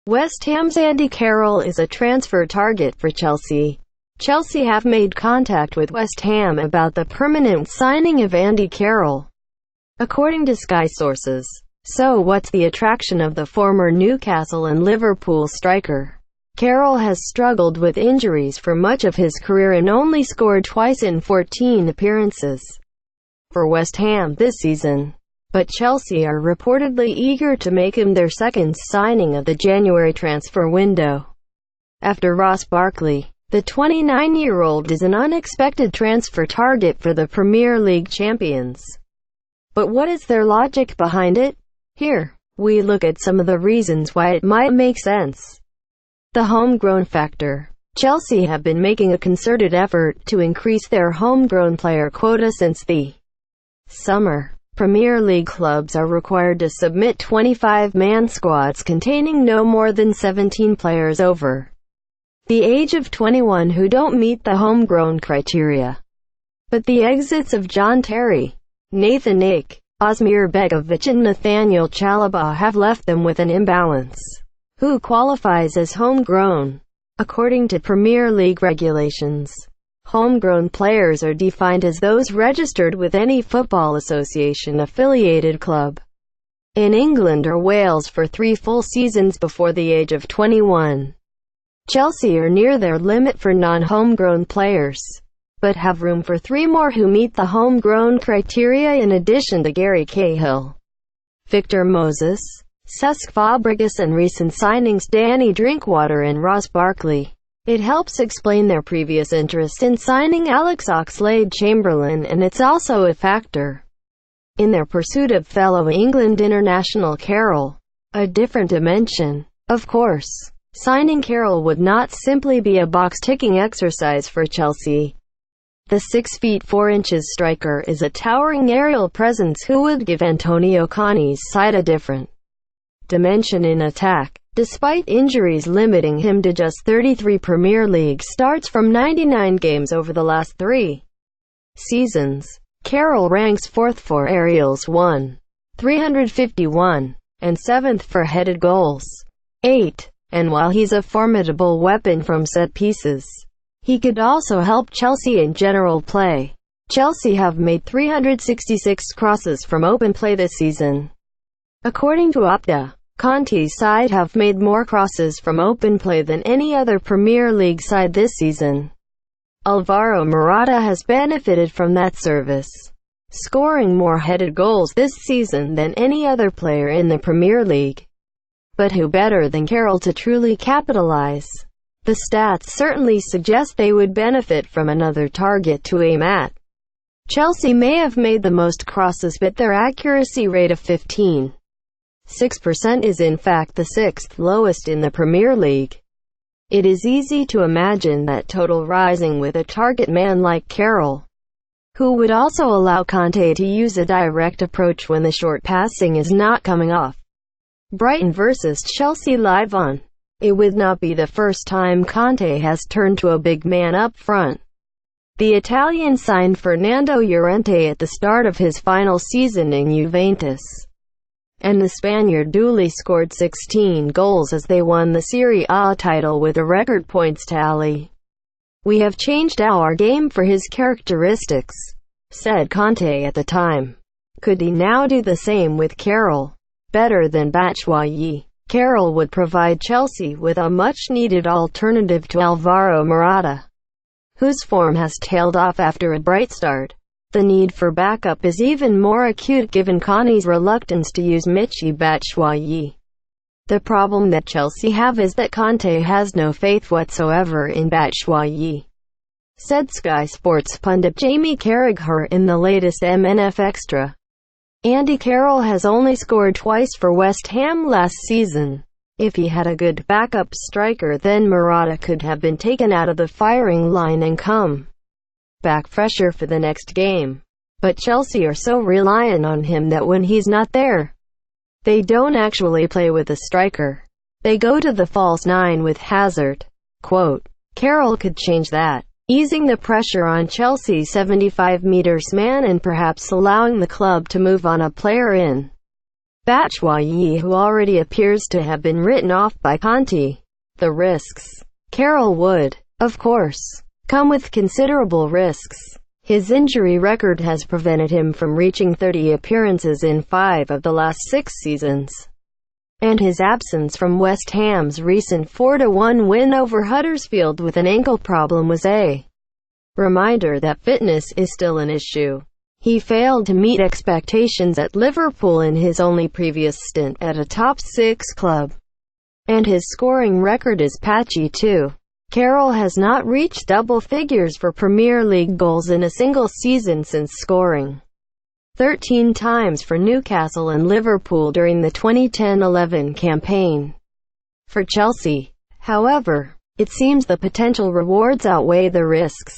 West Ham's Andy Carroll is a transfer target for Chelsea. Chelsea have made contact with West Ham about the permanent signing of Andy Carroll, according to Sky sources. So what's the attraction of the former Newcastle and Liverpool striker? Carroll has struggled with injuries for much of his career and only scored twice in 14 appearances for West Ham this season. But Chelsea are reportedly eager to make him their second signing of the January transfer window, after Ross Barkley. The 29-year-old is an unexpected transfer target for the Premier League champions. But what is their logic behind it? Here, we look at some of the reasons why it might make sense. The homegrown factor. Chelsea have been making a concerted effort to increase their homegrown player quota since the summer. Premier League clubs are required to submit 25-man squads containing no more than 17 players over the age of 21 who don't meet the homegrown criteria. But the exits of John Terry, Nathan Ake, Osmir Begovic and Nathaniel Chalobah have left them with an imbalance. Who qualifies as homegrown? According to Premier League regulations, homegrown players are defined as those registered with any Football Association-affiliated club in England or Wales for 3 full seasons before the age of 21. Chelsea are near their limit for non-homegrown players, but have room for 3 more who meet the homegrown criteria in addition to Gary Cahill, Victor Moses, Cesc Fabregas and recent signings Danny Drinkwater and Ross Barkley. It helps explain their previous interest in signing Alex Oxlade-Chamberlain, and it's also a factor in their pursuit of fellow England international Carroll. A different dimension. Of course, signing Carroll would not simply be a box-ticking exercise for Chelsea. The 6 feet 4 inches striker is a towering aerial presence who would give Antonio Conte's side a different dimension in attack. Despite injuries limiting him to just 33 Premier League starts from 99 games over the last 3 seasons, Carroll ranks 4th for aerials 351, and 7th for headed goals 8. And while he's a formidable weapon from set pieces, he could also help Chelsea in general play. Chelsea have made 366 crosses from open play this season. According to Opta, Conte's side have made more crosses from open play than any other Premier League side this season. Alvaro Morata has benefited from that service, scoring more headed goals this season than any other player in the Premier League. But who better than Carroll to truly capitalize? The stats certainly suggest they would benefit from another target to aim at. Chelsea may have made the most crosses, but their accuracy rate of 15.6% is in fact the 6th lowest in the Premier League. It is easy to imagine that total rising with a target man like Carroll, who would also allow Conte to use a direct approach when the short passing is not coming off. Brighton vs Chelsea live on. It would not be the first time Conte has turned to a big man up front. The Italian signed Fernando Llorente at the start of his final season in Juventus, and the Spaniard duly scored 16 goals as they won the Serie A title with a record points tally. "We have changed our game for his characteristics," said Conte at the time. Could he now do the same with Carroll? Better than Batshuayi, Carroll would provide Chelsea with a much-needed alternative to Alvaro Morata, whose form has tailed off after a bright start. The need for backup is even more acute given Conte's reluctance to use Michy Batshuayi. The problem that Chelsea have is that Conte has no faith whatsoever in Batshuayi, said Sky Sports pundit Jamie Carragher in the latest MNF Extra. Andy Carroll has only scored twice for West Ham last season. If he had a good backup striker, then Morata could have been taken out of the firing line and come back fresher for the next game. But Chelsea are so reliant on him that when he's not there, they don't actually play with a striker. They go to the false 9 with Hazard. Quote, Carroll could change that. easing the pressure on Chelsea's 75 meters man and perhaps allowing the club to move on a player in Batshuayi who already appears to have been written off by Conte. The risks. Carroll would, of course, come with considerable risks. His injury record has prevented him from reaching 30 appearances in 5 of the last 6 seasons. And his absence from West Ham's recent 4-1 win over Huddersfield with an ankle problem was a reminder that fitness is still an issue. He failed to meet expectations at Liverpool in his only previous stint at a top 6 club. And his scoring record is patchy too. Carroll has not reached double figures for Premier League goals in a single season since scoring 13 times for Newcastle and Liverpool during the 2010-11 campaign. For Chelsea, however, it seems the potential rewards outweigh the risks.